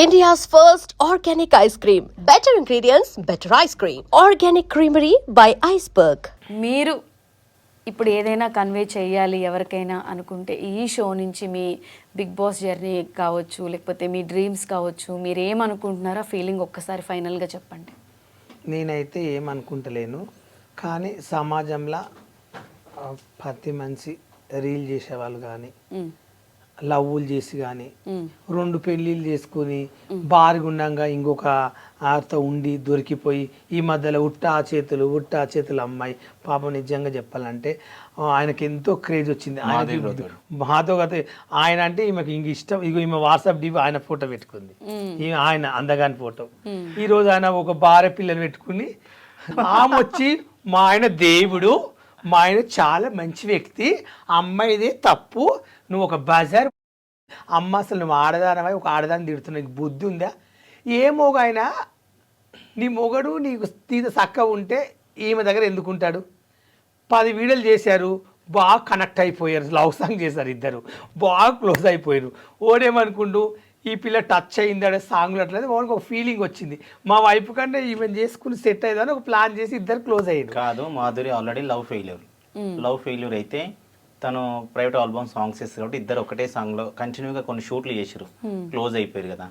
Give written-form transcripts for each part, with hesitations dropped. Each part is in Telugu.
India's first organic ice cream. Better ingredients, better ice cream. Organic Creamery by Iceberg. మీరు ఇప్పుడు ఏదైనా కన్వే చేయాలి ఎవరికైనా అనుకుంటే ఈ షో నుంచి మీ బిగ్ బాస్ జర్నీ కావచ్చు, లేకపోతే మీ డ్రీమ్స్ కావచ్చు, మీరు ఏమనుకుంటున్నారో ఫీలింగ్ ఒక్కసారి ఫైనల్గా చెప్పండి. నేనైతే ఏమనుకుంటలేను, కానీ సమాజంలో ప్రతి మనిషి రీల్ చేసేవాళ్ళు కానీ లవ్వులు చేసి కానీ 2 పెళ్ళిళ్ళు చేసుకుని బారుగుండంగా ఇంకొక ఆతో ఉండి దొరికిపోయి ఈ మధ్యలో ఉట్టా చేతులు అమ్మాయి పాపం నిజంగా చెప్పాలంటే ఆయనకి ఎంతో క్రేజ్ వచ్చింది. మాతో కదా ఆయన అంటే ఈమెకి ఇంక ఇష్టం. ఇక ఈమె వాట్సాప్ డివి ఆయన ఫోటో పెట్టుకుంది, ఆయన అందగాని ఫోటో. ఈరోజు ఆయన ఒక భార్య పిల్లని పెట్టుకుని ఆమె వచ్చి మా ఆయన దేవుడు, మా ఆయన చాలా మంచి వ్యక్తి, అమ్మాయిదే తప్పు, నువ్వు ఒక బజార్ అమ్మ, అసలు నువ్వు ఆడదానమై ఒక ఆడదాన్ని తిడుతున్నా, నీకు బుద్ధి ఉందా? ఏ మొగైనా నీ మొగడు నీకు తీత చక్క ఉంటే ఈమె దగ్గర ఎందుకుంటాడు? 10 వీడియోలు చేశారు, బాగా కనెక్ట్ అయిపోయారు, లవ్ సాంగ్ చేశారు, ఇద్దరు బాగా క్లోజ్ అయిపోయారు. ఓడేమనుకుంటూ ఈ పిల్ల టచ్ అయింది అనే సాంగ్లు అట్లేదు వాళ్ళకి ఒక ఫీలింగ్ వచ్చింది. మా వైపు కంటే ఈవెన్ చేసుకుని సెట్ అయ్యేదని ఒక ప్లాన్ చేసి ఇద్దరు క్లోజ్ అయ్యారు. కాదు, మాధురి ఆల్రెడీ లవ్ ఫెయిల్యూర్ అయితే తను ప్రైవేట్ ఆల్బమ్ సాంగ్స్ చేస్తారు కాబట్టి ఇద్దరు ఒకటే సాంగ్ లో కంటిన్యూగా కొన్ని షూట్లు చేసారు, క్లోజ్ అయిపోయారు కదా.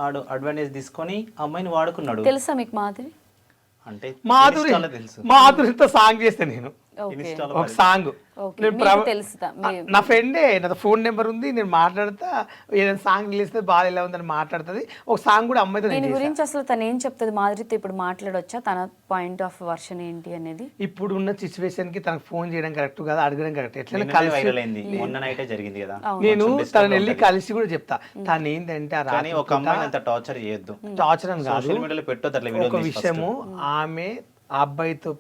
ఆడు అడ్వాంటేజ్ తీసుకొని అమ్మాయిని వాడుకున్నాడు. తెలుసా మీకు మాధురి? అంటే మాధురితో సాంగ్ చేస్తే నేను ఒక సాంగ్ నా ఫ్రెండే, నా ఫోన్ నెంబర్ ఉంది, నేను మాట్లాడతా, ఏదైనా సాంగ్ రిలీస్తే బాగా ఎలా ఉందని మాట్లాడుతుంది. ఒక సాంగ్ కూడా అమ్మాయితో దీని గురించి అసలు తను ఏం చెప్తుంది? మాధురితో ఇప్పుడు మాట్లాడొచ్చా? తన పాయింట్ ఆఫ్ వర్షన్ ఏంటి అనేది? ఇప్పుడు ఉన్న సిచ్యువేషన్ కి తనకు ఫోన్ చేయడం కరెక్ట్ కాదు, అడగడం కరెక్ట్. ఎట్లా జరిగింది కదా, నేను తనని వెళ్ళి కలిసి కూడా చెప్తా. తను ఏంటంటే ఒక అమ్మాయిని అంత టార్చర్ చేయొద్దు, టార్చర్ అని కాదు, ఒక విషయము ఆమె ఆ అబ్బాయితో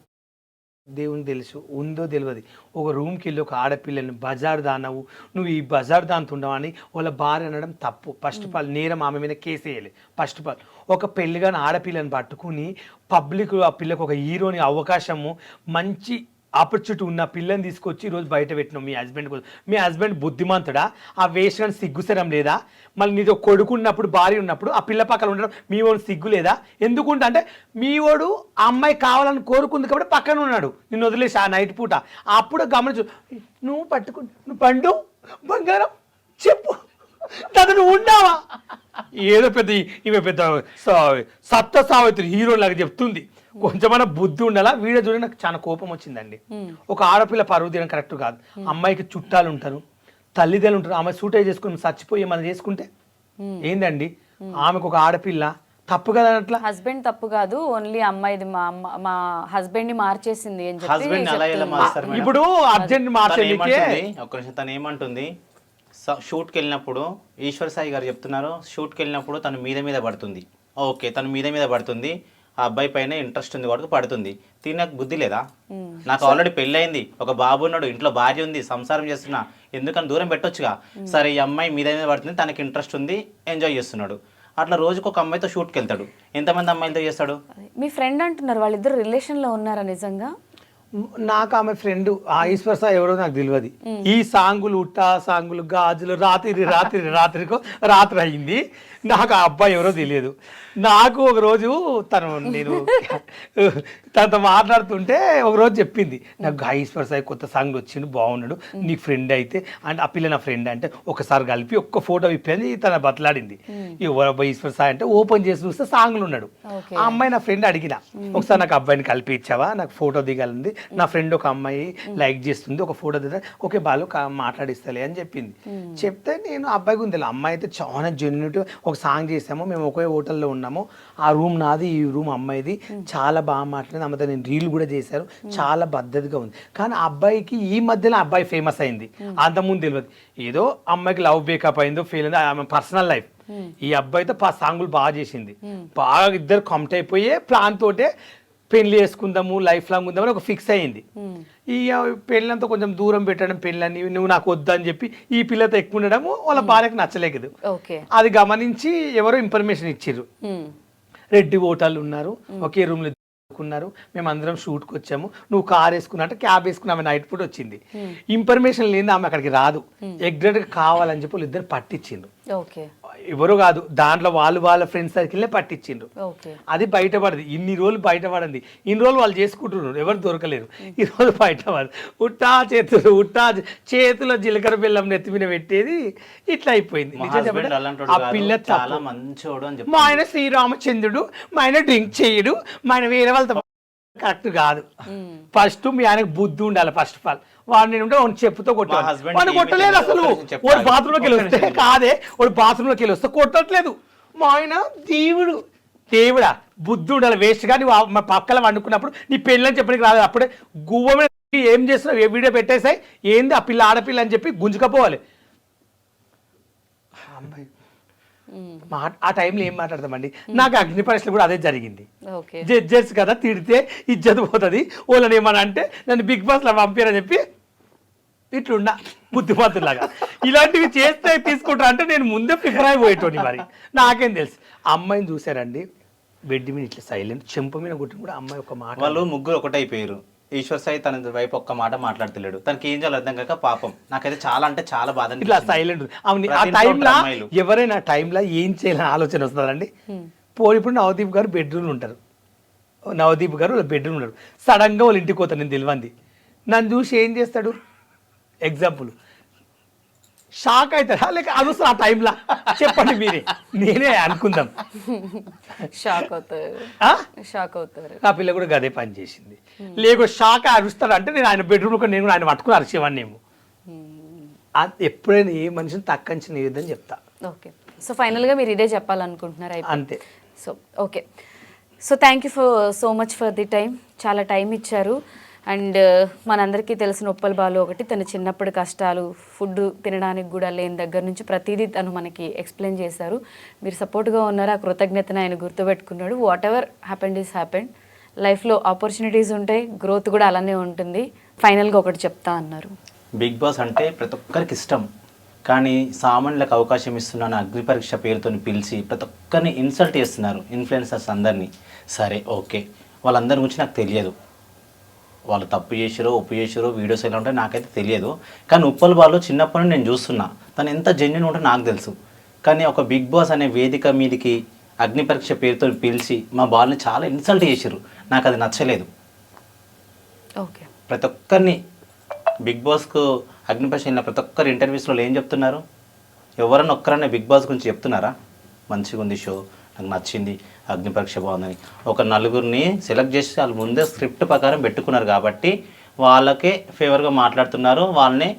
దేవుని తెలుసు ఉందో తెలియదు, ఒక రూమ్కి వెళ్ళి ఒక ఆడపిల్లని బజార్ దానవు, నువ్వు ఈ బజార్ దాంతో ఉండవని వాళ్ళ భార్య అనడం తప్పు. ఫస్ట్ ఆఫ్ ఆల్ నేరం ఆమె మీద కేసు వేయాలి. ఫస్ట్ ఆఫ్ ఆల్ ఒక పెళ్ళిగాని ఆడపిల్లని పట్టుకుని పబ్లిక్ ఆ పిల్లకు ఒక హీరోని అవకాశము, మంచి ఆపర్చునిటీ ఉన్న పిల్లని తీసుకొచ్చి ఈరోజు బయట పెట్టినావు మీ హస్బెండ్ కోసం. మీ హస్బెండ్ బుద్ధిమంతుడా? ఆ వేస్ట్ కానీ సిగ్గుసరం లేదా? మళ్ళీ నీతో కొడుకున్నప్పుడు భార్య ఉన్నప్పుడు ఆ పిల్ల పక్కన ఉండడం మీ వాడు సిగ్గు లేదా? ఎందుకుంటా అంటే మీ వాడు ఆ అమ్మాయి కావాలని కోరుకుంది కాబట్టి పక్కన ఉన్నాడు, నిన్ను వదిలేసి ఆ నైట్ పూట. అప్పుడు గమనించు, నువ్వు నువ్వు పండు బంగారం చెప్పు తను ఉండావా? ఏదో పెద్ద ఈమె పెద్ద సప్త సావిత్రి హీరో లాగా చెప్తుంది. కొంచెమన్నా బుద్ధి ఉండాలా? వీడియో చూడండి, నాకు చాలా కోపం వచ్చిందండి. ఒక ఆడపిల్ల పరువు తీయడం కరెక్ట్ కాదు. అమ్మాయికి చుట్టాలు ఉంటారు, తల్లిదండ్రులు ఉంటారు, ఆమె సూటై చేసుకుని చచ్చిపోయి మనం చేసుకుంటే ఏందండి? ఆమెకు ఒక ఆడపిల్ల తప్పు కదా అట్లా. హస్బెండ్ తప్పు కాదు, ఓన్లీ అమ్మాయిది మా హస్బెండ్ ని మార్చేసింది అని చెప్పి ఇప్పుడు అర్జెంట్ మార్చేది. ఒక నిమిషం, తను ఏమంటుంది, షూట్కి వెళ్ళినప్పుడు ఈశ్వర్ సాయి గారు చెప్తున్నారు, షూట్కి వెళ్ళినప్పుడు తను మీద పడుతుంది. ఓకే, తను మీద పడుతుంది, ఆ అబ్బాయి పైన ఇంట్రెస్ట్ ఉంది కాబట్టి పడుతుంది. నాకు బుద్ధి లేదా? నాకు ఆల్రెడీ పెళ్ళయింది, ఒక బాబు ఉన్నాడు, ఇంట్లో భార్య ఉంది, సంసారం చేస్తున్నా, ఎందుకని దూరం పెట్టొచ్చుగా. సరే, ఈ అమ్మాయి మీద పడుతుంది, తనకి ఇంట్రెస్ట్ ఉంది, ఎంజాయ్ చేస్తున్నాడు. అట్లా రోజుకు ఒక అమ్మాయితో షూట్కి వెళ్తాడు. ఎంతమంది అమ్మాయిలతో చేస్తాడు? మీ ఫ్రెండ్ అంటున్నారు, వాళ్ళిద్దరు రిలేషన్లో ఉన్నారా నిజంగా? నాకు ఆమె ఫ్రెండ్ ఆ ఈశ్వర్ సాయి ఎవరో నాకు తెలియదు. ఈ సాంగులు ఉట్టా సాంగులు గాజులు రాత్రి అయింది. నాకు ఆ అబ్బాయి ఎవరో తెలియదు. నాకు ఒక రోజు నేను తనతో మాట్లాడుతుంటే ఒకరోజు చెప్పింది, నాకు ఈశ్వర్ సాయి కొత్త సాంగ్లు వచ్చిండు, బాగున్నాడు, నీకు ఫ్రెండ్ అయితే అంటే ఆ పిల్ల నా ఫ్రెండ్ అంటే ఒకసారి కలిపి ఒక్క ఫోటో ఇప్పింది. తన బతలాడింది, ఈశ్వర్ సాయి అంటే ఓపెన్ చేసి చూస్తే సాంగ్లు ఉన్నాడు. ఆ అమ్మాయి నా ఫ్రెండ్ అడిగిన, ఒకసారి నాకు అబ్బాయిని కలిపి ఇచ్చావా, నాకు ఫోటో దిగాలంది, నా ఫ్రెండ్ ఒక అమ్మాయి లైక్ చేస్తుంది, ఒక ఫోటో దిగా, ఓకే బాలు మాట్లాడిస్తలే అని చెప్పింది. చెప్తే నేను అబ్బాయి గురించి అమ్మాయి అయితే చాలా జెన్యూన్, ఒక సాంగ్ చేసాము, మేము ఒకే హోటల్లో ఉన్నాము, ఆ రూమ్ నాది, ఈ రూమ్ అమ్మాయిది, చాలా బాగా మాట్లాడింది, అమ్మతో నేను రీల్ కూడా చేశాను, చాలా పద్ధతిగా ఉంది. కానీ ఆ అబ్బాయికి ఈ మధ్యలో అబ్బాయి ఫేమస్ అయింది, అంతకుముందు తెలియదు. ఏదో అమ్మాయికి లవ్ బ్రేకప్ అయిందో ఫెయిల్ అయిందో ఆమె పర్సనల్ లైఫ్. ఈ అబ్బాయితో సాంగులు బాగా చేసింది, బాగా ఇద్దరు కమిట్ అయిపోయే ప్లాన్ తోటే పెళ్లి చేసుకుందాము, లైఫ్ లాంగ్ ఉందామని ఒక ఫిక్స్ అయ్యింది. ఈ పెళ్ళంతా కొంచెం దూరం పెట్టడం, పెళ్ళని నువ్వు నాకు వద్దని చెప్పి ఈ పిల్లతో ఎక్కువ ఉండడము వాళ్ళ భార్యకు నచ్చలేదు. అది గమనించి ఎవరో ఇన్ఫర్మేషన్ ఇచ్చిర్రు, రెడ్డి ఓటర్లు ఉన్నారు, ఒకే రూమ్ లో ఉన్నారు, మేము అందరం షూట్కి వచ్చాము, నువ్వు కార్ వేసుకున్నా అంటే క్యాబ్ వేసుకుని ఆమె నైట్ పూట వచ్చింది. ఇన్ఫర్మేషన్ లేని ఆమె అక్కడికి రాదు, ఎగ్జాక్ట్గా కావాలని చెప్పి వాళ్ళు ఇద్దరు పట్టించిండు. ఓకే ఎవరు కాదు, దాంట్లో వాళ్ళ ఫ్రెండ్స్ సర్కిల్నే పట్టించిండ్రు. ఓకే అది బయటపడదు. ఇన్ని రోజులు బయటపడింది, ఇన్ని రోజులు వాళ్ళు చేసుకుంటున్నారు, ఎవరు దొరకలేరు. ఈ రోజు బయటపడదు. చేతిలో జీలకర్ర బెల్లం నెత్తి మీద పెట్టేది ఇట్లా అయిపోయింది. మా నిజం husband చెప్పండి, అలాంటోడు ఆ కాదు, పిల్ల చాలా తప్పు. మంచోడు అని మా చెప్తాను. ఆయన శ్రీరామచంద్రుడు, మా ఆయన డ్రింక్ చేయడు, మా ఆయన వేరే వాళ్ళతో కరెక్ట్ కాదు. ఫస్ట్ మీ ఆయనకు బుద్ధి ఉండాలి. ఫస్ట్ ఆఫ్ ఆల్ వాడు నేను ఉంటే చెప్పుతో మా కొట్టాలి. husband వాడు కి కొట్టలేదు ఏమీ అసలు. తెలియదు, చెప్పాలి. వాడు బాత్రూంలోకి వెళ్ళి వస్తే కాదే, వాడు బాత్రూంలోకి వెళ్ళి వస్తే కొట్టట్లేదు. మా ఆయన దేవుడా బుద్ధి ఉండాలి. వేస్ట్ గా నువ్వు మా పక్కల వండుకున్నప్పుడు నీ పెళ్ళని చెప్పడానికి రాలేదు. అప్పుడే గువ్వ మీద ఏం చేస్తున్నావు, ఏ వీడియో పెట్టేసాయి, ఏంది ఆ పిల్ల ఆడపిల్ల అని చెప్పి గుంజుకపోవాలి. ఆ టైంలో ఏం మాట్లాడతామండి. నాకు అగ్ని పరీక్షలు కూడా అదే జరిగింది. ఓకే జడ్జెస్ కదా, తిడితే ఇజ్జత్ పోతుంది. వాళ్ళని ఏమన్నా అంటే నన్ను బిగ్ బాస్ లో పంపారని చెప్పి ఇట్లున్నా బుద్ధిమంతులాగా. ఇలాంటివి చేస్తే తీసుకుంటారు అంటే నేను ముందే ప్రిపేర్ అయిపోయేటోని. మరి నాకేం తెలుసు. అమ్మాయిని చూసారండి, బెడ్ మీద ఇట్లా సైలెంట్, చెంప మీద కొట్టిన కూడా అమ్మాయి ఒక మాట. వాళ్ళు ముగ్గురు ఒకటైపోయారు. ఈశ్వర్ సాయి తన వైపు ఒక్క మాట మాట్లాడతలేడు. తనకి ఏం చేయాలో అర్థం కాక పాపం నాకైతే చాలా అంటే చాలా బాధ ఇట్లా అనిపించింది. సైలెంట్. అవును, ఆ ప్రతి ఇంట్లో టైంలో ఉంటారు అమ్మాయిలు. ఎవరైనా ఆ టైంలో ఏం చేయాలని ఆలోచన వస్తుందండి. ఇప్పుడు నవదీప్ గారు బెడ్రూమ్ ఉంటారు, నవదీప్ గారు బెడ్రూమ్ ఉంటారు. సడన్గా వాళ్ళు ఇంటికి పోతారు, నేను తెలియంది. నన్ను చూసి ఏం చేస్తాడు, ఎగ్జాంపుల్ షాక్ అవుతారా లేక అది ఆ టైంలో చెప్పండి మీరే, నేనే అనుకుందాం. షాక్ అవుతారు ఆ? షాక్ అవుతారు. నా పిల్ల కూడా గదే పని చేసింది. లేక షాక్ అరుస్తాడు అంటే నేను ఆయన బెడ్రూమ్లో నేను కూడా ఆయన పట్టుకుని అరిచేవాడిని ఏమో. ఎప్పుడైనా ఏ మనిషిని తక్కంచిన ఏదని చెప్తా. ఓకే, సో ఫైనల్గా మీరు ఇదే చెప్పాలనుకుంటున్నారు అయితే? అంతే. So okay, so thank you so much for the time. చాలా టైం ఇచ్చారు. అండ్ మనందరికీ తెలిసిన ఉప్పల్ బాలు ఒకటి, తన చిన్నప్పటి కష్టాలు, ఫుడ్ తినడానికి కూడా లేని దగ్గర నుంచి ప్రతిదీ తను మనకి ఎక్స్ప్లెయిన్ చేశారు. మీరు సపోర్ట్గా ఉన్నారు, ఆ కృతజ్ఞతను ఆయన గుర్తుపెట్టుకున్నాడు. Whatever happened is happened. లైఫ్లో ఆపర్చునిటీస్ ఉంటాయి, గ్రోత్ కూడా అలానే ఉంటుంది. ఫైనల్గా ఒకటి చెప్తా అన్నారు. బిగ్ బాస్ అంటే ప్రతి ఒక్కరికి ఇష్టం, కానీ సామాన్యులకు అవకాశం ఇస్తున్నాను అగ్ని పరీక్ష పేరుతో పిలిచి ప్రతి ఒక్కరిని ఇన్సల్ట్ చేస్తున్నారు, ఇన్ఫ్లుయెన్సర్స్ అందరినీ. సరే ఓకే, వాళ్ళందరి గురించి నాకు తెలియదు, వాళ్ళు తప్పు చేసారో ఒప్పు చేసారో వీడియోస్ ఎలా ఉంటాయో నాకైతే తెలియదు. కానీ ఉప్పల్ బాలు చిన్నప్పటి నుండి నేను చూస్తున్నా, తను ఎంత జెన్యున్ ఉంటుందో నాకు తెలుసు. కానీ ఒక బిగ్ బాస్ అనే వేదిక మీదకి అగ్ని పరీక్ష పేరుతో పిలిచి మా బాల్ని చాలా ఇన్సల్ట్ చేశారు. నాకు అది నచ్చలేదు. ఓకే, ప్రతి ఒక్కరిని బిగ్ బాస్కు అగ్ని పరీక్ష వెళ్ళిన ప్రతి ఒక్కరు ఇంటర్వ్యూస్లో ఏం చెప్తున్నారు, ఎవరన్నా ఒక్కరన్నా బిగ్ బాస్ గురించి చెప్తున్నారా మంచిగా ఉంది షో, నాకు నచ్చింది, అగ్ని పరీక్ష బాగుందని? ఒక నలుగురిని సెలెక్ట్ చేసి వాళ్ళు ముందే స్క్రిప్ట్ ప్రకారం పెట్టుకున్నారు కాబట్టి వాళ్ళకే ఫేవర్గా మాట్లాడుతున్నారు, వాళ్ళని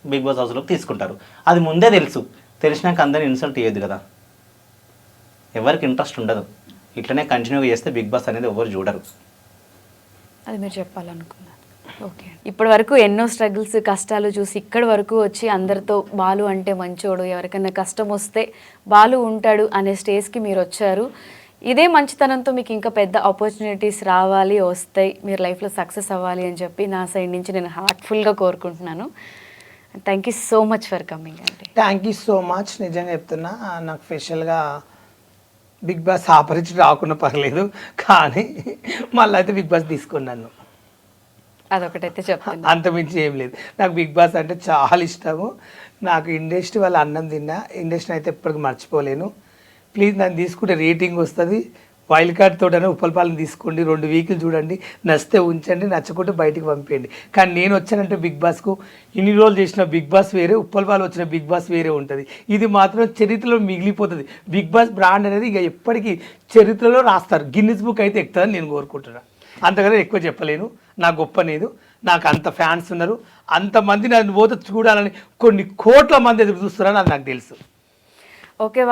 బిగ్ బాస్ హౌస్లోకి తీసుకుంటారు. అది ముందే తెలుసు, తెలిసినాక అందరిని ఇన్సల్ట్ చేయొద్దు కదా. ఎవరికి ఇంట్రెస్ట్ ఉండదు, ఇట్లనే కంటిన్యూగా చేస్తే బిగ్ బాస్ అనేది ఎవరు చూడరు. అది మీరు చెప్పాలనుకున్నారు. ఓకే, ఇప్పటి వరకు ఎన్నో స్ట్రగుల్స్, కష్టాలు చూసి ఇక్కడి వరకు వచ్చి అందరితో బాలు అంటే మంచోడు, ఎవరికైనా కష్టం వస్తే బాలు ఉంటాడు అనే స్టేజ్కి మీరు వచ్చారు. ఇదే మంచితనంతో మీకు ఇంకా పెద్ద ఆపర్చునిటీస్ రావాలి, వస్తాయి, మీరు లైఫ్లో సక్సెస్ అవ్వాలి అని చెప్పి నా సైడ్ నుంచి నేను హార్ట్ఫుల్గా కోరుకుంటున్నాను. Thank you so much for coming అండి. Thank you so much. నిజంగా చెప్తున్నా, నాకు స్పెషల్గా బిగ్ బాస్ ఆపరిచి రాకుండా పర్లేదు, కానీ మళ్ళీ అయితే బిగ్ బాస్ తీసుకున్నాను. అదొకటైతే చెప్తాను, అంతమించి ఏం లేదు. నాకు బిగ్ బాస్ అంటే చాలా ఇష్టము. నాకు ఇండస్ట్రీ వాళ్ళ అన్నం తిన్నా, ఇండస్ట్రీ అయితే ఎప్పటికీ మర్చిపోలేను. ప్లీజ్ నన్ను తీసుకుంటే రేటింగ్ వస్తుంది. వైల్డ్ కార్డ్ తోటనే ఉప్పలపాలను తీసుకోండి, 2 వీకులు చూడండి, నచ్చితే ఉంచండి, నచ్చకుంటే బయటికి పంపేయండి. కానీ నేను వచ్చానంటే బిగ్ బాస్కు ఇన్ని రోజులు చేసిన బిగ్ బాస్ వేరే, ఉప్పలపాలు వచ్చిన బిగ్ బాస్ వేరే ఉంటుంది. ఇది మాత్రం చరిత్రలో మిగిలిపోతుంది. బిగ్ బాస్ బ్రాండ్ అనేది ఇక ఎప్పటికీ చరిత్రలో రాస్తారు, గిన్నిస్ బుక్ అయితే ఎక్కుతుందని నేను కోరుకుంటున్నాను. అంతకన్నా ఎక్కువ చెప్పలేను. నా గొప్ప లేదు, నాకు అంత ఫ్యాన్స్ ఉన్నారు, అంతమంది నన్ను పోతే చూడాలని కొన్ని కోట్ల మంది ఎదురు చూస్తున్నారని అది నాకు తెలుసు. ఓకే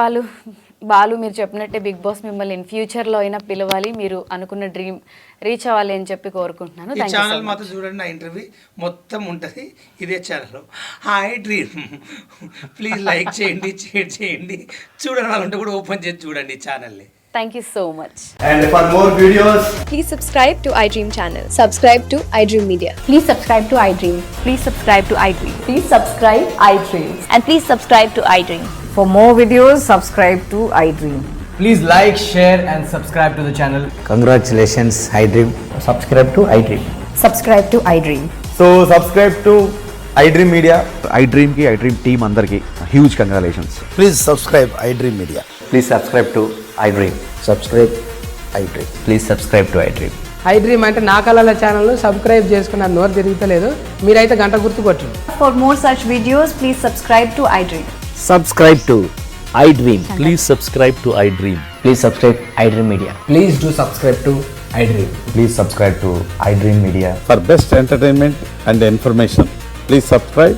బాలు మీరు చెప్పినట్టే బిగ్ బాస్ మిమ్మల్ని ఇన్ ఫ్యూచర్లో అయినా పిలవాలి, మీరు అనుకున్న డ్రీమ్ రీచ్ అవ్వాలి అని చెప్పి కోరుకుంటున్నాను. ఈ ఛానల్ మాత్రం చూడండి, నా ఇంటర్వ్యూ మొత్తం ఉంటుంది ఇదే channel. Hi dream, please like చేయండి, షేర్ చేయండి, చూడని వాళ్ళంటే కూడా ఓపెన్ చేసి చూడండి ఈ ఛానల్ని. Thank you so much. And for more videos, Please subscribe to iDream channel. Subscribe to iDream Media. Please subscribe to iDream. Please subscribe to iDream. Please subscribe iDream. And please subscribe to iDream. For more videos, subscribe to iDream. please like, share and subscribe to the channel. Congratulations, iDream. Subscribe to iDream. Subscribe to iDream. So subscribe to iDream Media. iDream team అందరికి huge congratulations. Please subscribe iDream Media. Please subscribe to iDream. Subscribe iDream. Please subscribe to iDream. I dream అంటే నా కళల ఛానల్ సబ్స్క్రైబ్ చేసుకున్న నోరు తిరుగుతలేదు, మీరైతే గంట గుర్తు కొట్టండి. For more such videos, please subscribe to iDream. Subscribe to iDream. Please subscribe to iDream. Please subscribe iDream Media. Please do subscribe to iDream. Please subscribe to iDream Media. For best entertainment and information, please subscribe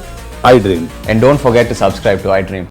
iDream. And don't forget to subscribe to iDream.